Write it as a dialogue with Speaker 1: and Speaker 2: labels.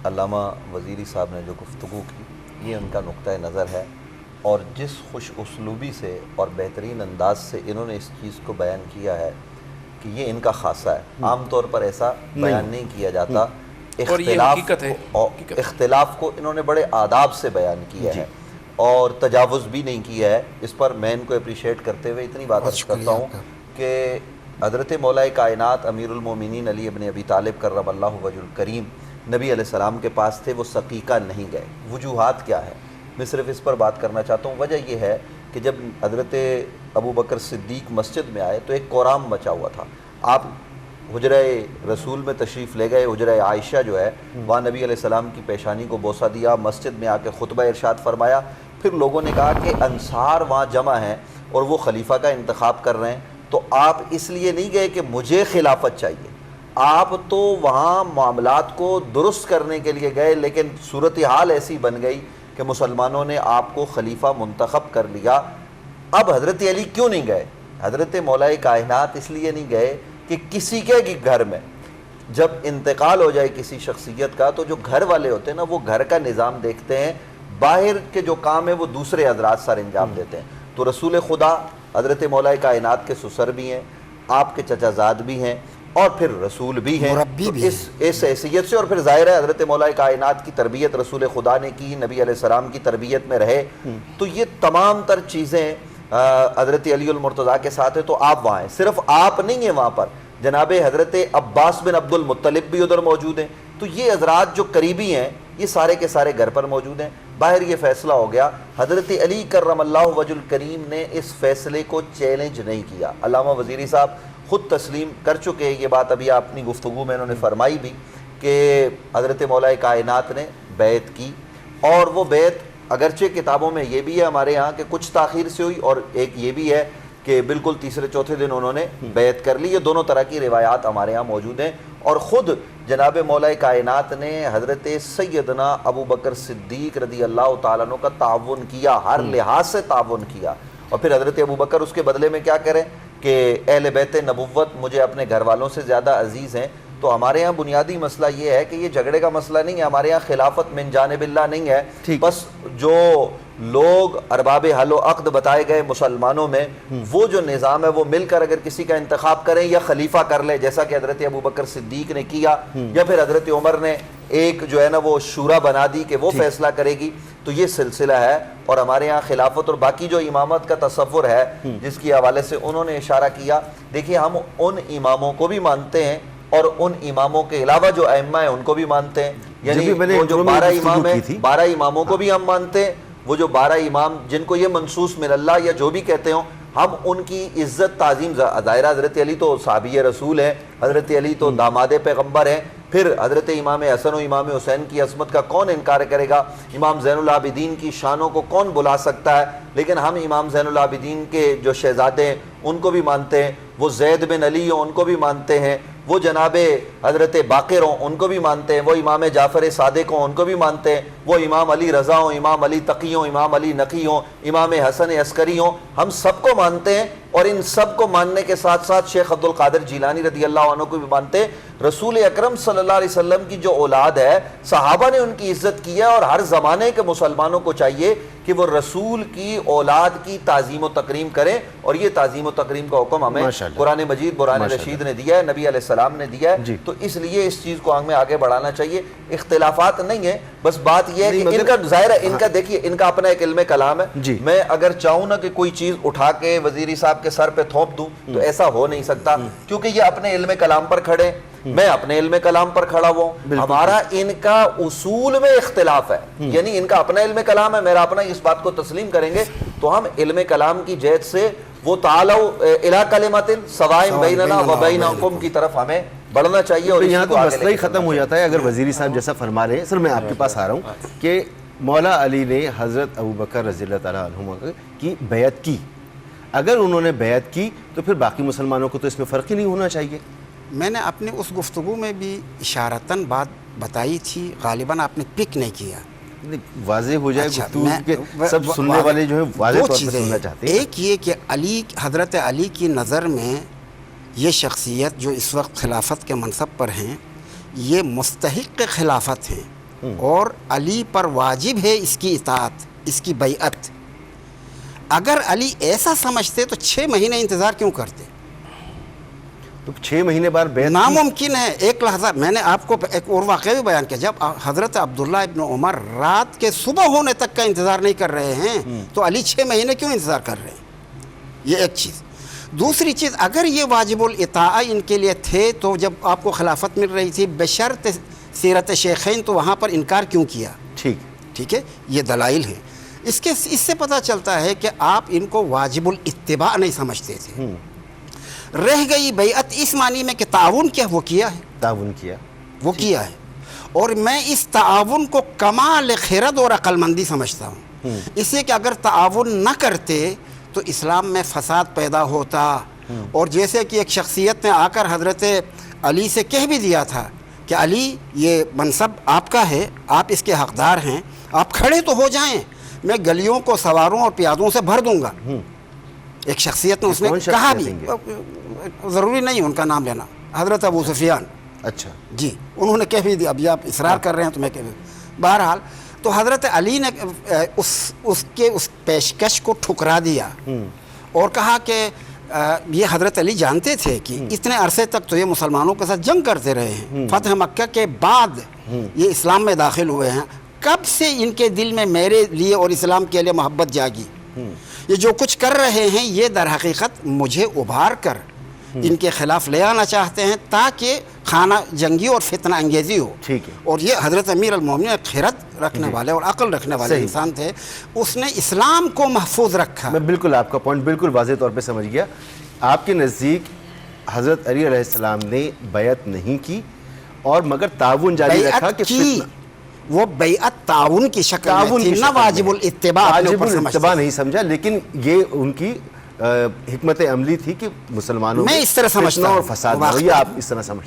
Speaker 1: علامہ وزیری صاحب نے جو گفتگو کی، یہ ان کا نقطہ نظر ہے، اور جس خوش اسلوبی سے اور بہترین انداز سے انہوں نے اس چیز کو بیان کیا ہے کہ یہ ان کا خاصہ ہے، عام طور پر ایسا بیان نہیں کیا جاتا۔
Speaker 2: اور یہ حقیقت ہے،
Speaker 1: اختلاف کو انہوں نے بڑے آداب سے بیان کیا ہے اور تجاوز بھی نہیں کیا ہے۔ اس پر میں ان کو اپریشیٹ کرتے ہوئے اتنی بات عرض کرتا ہوں کہ حضرت مولا کائنات امیر المومنین علی ابن ابی طالب کرم اللہ وجہ الکریم نبی علیہ السلام کے پاس تھے، وہ سقیقہ نہیں گئے۔ وجوہات کیا ہے؟ میں صرف اس پر بات کرنا چاہتا ہوں۔ وجہ یہ ہے کہ جب حضرت ابو بکر صدیق مسجد میں آئے تو ایک قرام مچا ہوا تھا، آپ حجرہ رسول میں تشریف لے گئے، حجرہ عائشہ جو ہے وہاں نبی علیہ السلام کی پیشانی کو بوسہ دیا، مسجد میں آ کے خطبہ ارشاد فرمایا۔ پھر لوگوں نے کہا کہ انصار وہاں جمع ہیں اور وہ خلیفہ کا انتخاب کر رہے ہیں، تو آپ اس لیے نہیں گئے کہ مجھے خلافت چاہیے، آپ تو وہاں معاملات کو درست کرنے کے لیے گئے، لیکن صورتحال ایسی بن گئی کہ مسلمانوں نے آپ کو خلیفہ منتخب کر لیا۔ اب حضرت علی کیوں نہیں گئے؟ حضرت مولا کائنات اس لیے نہیں گئے کہ کسی کے گھر میں جب انتقال ہو جائے کسی شخصیت کا تو جو گھر والے ہوتے ہیں نا وہ گھر کا نظام دیکھتے ہیں، باہر کے جو کام ہے وہ دوسرے حضرات سر انجام دیتے ہیں۔ تو رسول خدا حضرت مولا کائنات کے سسر بھی ہیں، آپ کے چچا زاد بھی ہیں، اور پھر رسول بھی ہیں، اس حیثیت سے، اور پھر ظاہر ہے حضرت مولا کائنات کی تربیت رسول خدا نے کی، نبی علیہ السلام کی تربیت میں رہے، تو یہ تمام تر چیزیں حضرت علی المرتضیٰ کے ساتھ ہے۔ تو آپ وہاں ہیں، صرف آپ نہیں ہیں وہاں پر، جناب حضرت عباس بن عبد المطلب بھی ادھر موجود ہیں۔ تو یہ حضرات جو قریبی ہیں یہ سارے کے سارے گھر پر موجود ہیں۔ باہر یہ فیصلہ ہو گیا، حضرت علی کرم اللہ وجہ الکریم نے اس فیصلے کو چیلنج نہیں کیا۔ علامہ وزیری صاحب خود تسلیم کر چکے ہیں یہ بات، ابھی اپنی گفتگو میں انہوں نے فرمائی بھی کہ حضرت مولا کائنات نے بیعت کی، اور وہ بیعت اگرچہ کتابوں میں یہ بھی ہے ہمارے ہاں کہ کچھ تاخیر سے ہوئی، اور ایک یہ بھی ہے کہ بالکل تیسرے چوتھے دن انہوں نے بیعت کر لی۔ یہ دونوں طرح کی روایات ہمارے ہاں موجود ہیں، اور خود جناب مولا کائنات نے حضرت سیدنا ابو بکر صدیق رضی اللہ تعالیٰ عنہ کا تعاون کیا، ہر لحاظ سے تعاون کیا۔ اور پھر حضرت ابو بکر اس کے بدلے میں کیا کریں کہ اہل بیت نبوت مجھے اپنے گھر والوں سے زیادہ عزیز ہیں۔ تو ہمارے ہاں بنیادی مسئلہ یہ ہے کہ یہ جھگڑے کا مسئلہ نہیں ہے، ہمارے ہاں خلافت من جانب اللہ نہیں ہے، بس جو لوگ ارباب حل و عقد بتائے گئے مسلمانوں میں وہ جو نظام ہے وہ مل کر اگر کسی کا انتخاب کریں یا خلیفہ کر لے، جیسا کہ حضرت ابو بکر صدیق نے کیا، یا پھر حضرت عمر نے ایک جو ہے نا وہ شورا بنا دی کہ وہ فیصلہ کرے گی، تو یہ سلسلہ ہے۔ اور ہمارے یہاں خلافت اور باقی جو امامت کا تصور ہے جس کی حوالے سے انہوں نے اشارہ کیا، دیکھیے ہم ان اماموں کو بھی مانتے ہیں اور ان اماموں کے علاوہ جو ائمہ ہیں ان کو بھی مانتے ہیں، یعنی وہ جو 12 امام ہیں 12 اماموں کو بھی ہم مانتے ہیں، وہ جو 12 امام جن کو یہ منصوص من اللہ یا جو بھی کہتے ہوں، ہم ان کی عزت تعظیم، ظاہرہ حضرت علی تو صحابی رسول ہیں، حضرت علی تو داماد پیغمبر ہیں، پھر حضرت امام حسن و امام حسین کی عظمت کا کون انکار کرے گا، امام زین العابدین کی شانوں کو کون بلا سکتا ہے، لیکن ہم امام زین العابدین کے جو شہزادے ہیں ان کو بھی مانتے ہیں، وہ زید بن علی ہوں ان کو بھی مانتے ہیں، وہ جناب حضرت باقر ہوں ان کو بھی مانتے ہیں، وہ امام جعفر صادق ہوں ان کو بھی مانتے ہیں، وہ امام علی رضا ہوں، امام علی تقی ہوں، امام علی نقی ہوں، امام حسن عسکری ہوں، ہم سب کو مانتے ہیں، اور ان سب کو ماننے کے ساتھ ساتھ شیخ عبد القادر جیلانی رضی اللہ عنہ کو بھی مانتے ہیں۔ رسول اکرم صلی اللہ علیہ وسلم کی جو اولاد ہے صحابہ نے ان کی عزت کی ہے، اور ہر زمانے کے مسلمانوں کو چاہیے کہ وہ رسول کی اولاد کی تعظیم و تکریم کریں، اور یہ تعظیم و تکریم کا حکم ہمیں قرآن مجید برہان رشید نے دیا ہے، نبی علیہ السلام نے دیا ہے، تو اس لیے اس چیز کو ہمیں آگے بڑھانا چاہیے۔ اختلافات نہیں ہیں، بس بات یہ ہے کہ ان کا ظاہر ہے، ان کا دیکھیے ان کا اپنا ایک علم کلام ہے، میں اگر چاہوں نا کہ کوئی چیز اٹھا کے وزیری صاحب کے سر پہ تھوپ دوں تو ایسا ہو نہیں سکتا، کیونکہ یہ اپنے علم کلام پر کھڑے، میں اپنے علم کلام پر کھڑا ہوں، ہمارا ان کا اصول میں اختلاف ہے، یعنی ان کا اپنا علم کلام ہے، میرا اپنا، اس بات کو تسلیم کریں گے تو ہم علم کلام کی جہت سے وہ تعالوا الی کلمۃ سواء بیننا و بینکم کی طرف ہمیں بڑھنا چاہیے، اور
Speaker 3: یہاں تو مسئلہ ہی ختم ہو جاتا ہے اگر وزیری صاحب جیسا فرما رہے ہیں۔ سر میں آپ کے پاس آ رہا ہوں کہ مولا علی نے حضرت ابو بکر رضی اللہ تعالیٰ عنہ کی بیعت کی، اگر انہوں نے بیعت کی تو پھر باقی مسلمانوں کو تو اس میں فرق ہی نہیں ہونا چاہیے۔
Speaker 4: میں نے اپنی اس گفتگو میں بھی اشارتاً بات بتائی تھی، غالباً آپ نے پک نہیں کیا،
Speaker 3: واضح ہو جائے گفتگو کہ سب سننے والے جو ہیں واضح طور پر سننا چاہتے ہیں۔
Speaker 4: ایک یہ کہ علی، حضرت علی کی نظر میں یہ شخصیت جو اس وقت خلافت کے منصب پر ہیں یہ مستحق خلافت ہیں، اور علی پر واجب ہے اس کی اطاعت، اس کی بیعت. اگر علی ایسا سمجھتے تو 6 مہینے انتظار کیوں کرتے؟
Speaker 3: تو 6 مہینے بعد بیعت کی.
Speaker 4: ناممکن ہے. ایک لحظہ، میں نے آپ کو ایک اور واقعہ بھی بیان کیا. جب حضرت عبداللہ ابن عمر رات کے صبح ہونے تک کا انتظار نہیں کر رہے ہیں تو علی 6 مہینے کیوں انتظار کر رہے ہیں؟ یہ ایک چیز. دوسری چیز، اگر یہ واجب الاطاعہ ان کے لیے تھے تو جب آپ کو خلافت مل رہی تھی بشرط سیرت شیخین تو وہاں پر انکار کیوں کیا؟ ٹھیک ہے، یہ دلائل ہیں. اس سے پتہ چلتا ہے کہ آپ ان کو واجب الاتباع نہیں سمجھتے تھے. رہ گئی بیعت اس معنی میں کہ تعاون کیا وہ کیا ہے،
Speaker 3: تعاون کیا
Speaker 4: وہ کیا ہے. اور میں اس تعاون کو کمال خرد اور عقل مندی سمجھتا ہوں. اس لیے کہ اگر تعاون نہ کرتے تو اسلام میں فساد پیدا ہوتا. اور جیسے کہ ایک شخصیت نے آ کر حضرت علی سے کہہ بھی دیا تھا کہ علی یہ منصب آپ کا ہے، آپ اس کے حقدار ہیں، آپ کھڑے تو ہو جائیں، میں گلیوں کو سواروں اور پیادوں سے بھر دوں گا. ایک شخصیت نے اس نے کہا بھی، ضروری نہیں ان کا نام لینا، حضرت ابو سفیان.
Speaker 3: اچھا
Speaker 4: جی، انہوں نے کہہ بھی دیا. ابھی آپ اصرار کر رہے ہیں تو میں کہہ. بہرحال تو حضرت علی نے اس کے اس پیشکش کو ٹھکرا دیا اور کہا کہ یہ حضرت علی جانتے تھے کہ اتنے عرصے تک تو یہ مسلمانوں کے ساتھ جنگ کرتے رہے ہیں، فتح مکہ کے بعد یہ اسلام میں داخل ہوئے ہیں، کب سے ان کے دل میں میرے لیے اور اسلام کے لیے محبت جاگی؟ یہ جو کچھ کر رہے ہیں یہ در حقیقت مجھے ابھار کر ان کے خلاف لے آنا چاہتے ہیں تاکہ خانہ جنگی اور فتنہ انگیزی ہو.
Speaker 3: ٹھیک ہے.
Speaker 4: اور یہ حضرت امیر المومنین خرد رکھنے والے اور عقل رکھنے والے انسان تھے. اس نے اسلام کو محفوظ رکھا.
Speaker 3: میں بالکل آپ کا پوائنٹ بالکل واضح طور پہ سمجھ گیا. آپ کے نزدیک حضرت علی علیہ السلام نے بیعت نہیں کی اور مگر تعاون جاری رکھا کہ
Speaker 4: وہ بیعت تعاون کی شکل میں تھی، نہ واجب الاتباع.
Speaker 3: واجب الاتباع نہیں سمجھا، لیکن یہ ان کی حکمت عملی تھی کہ مسلمانوں
Speaker 4: میں اس طرح سمجھتا ہوں
Speaker 3: اور فساد ہو. یہ آپ اس طرح سمجھتے